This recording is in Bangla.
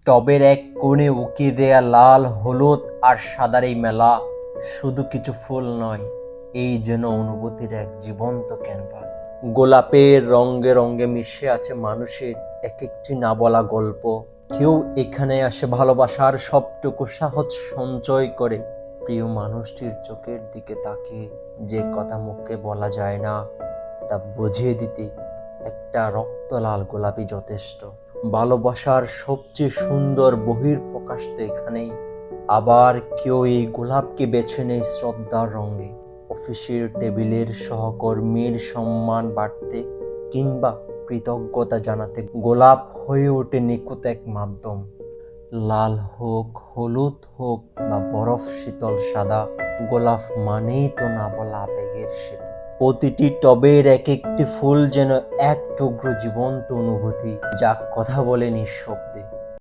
টবের এক কোণে উকি দেয়া লাল হলুদ আর সাদার এই মেলা শুধু কিছু ফুল নয়, এই যেন অনুভূতির এক জীবন্ত ক্যানভাস। গোলাপের রঙে রঙে মিশে আছে মানুষের এক একটি না বলা গল্প। কেউ এখানে আসে ভালোবাসার সবটুকু সাহস সঞ্চয় করে, প্রিয় মানুষটির চোখের দিকে তাকিয়ে যে কথা মুখে বলা যায় না তা বুঝিয়ে দিতে একটা রক্তলাল গোলাপি যথেষ্ট। ভালোবাসার সবচেয়ে সুন্দর বহিঃপ্রকাশ তো এখানেই। আবার কেউ এই গোলাপকে বেছে নেয় শ্রদ্ধার রঙে, অফিসের টেবিলের সহকর্মীর সম্মান বাড়তে কিংবা কৃতজ্ঞতা জানাতে গোলাপ হয়ে ওঠে নিখুঁত এক মাধ্যম। লাল হোক, হলুদ হোক বা বরফ শীতল সাদা, গোলাপ মানেই তো না বলা আবেগের সেতু। প্রতিটি টবের এক একটি ফুল যেন এক টুকরো জীবন্ত অনুভূতি, যা কথা বলে নিঃশব্দে।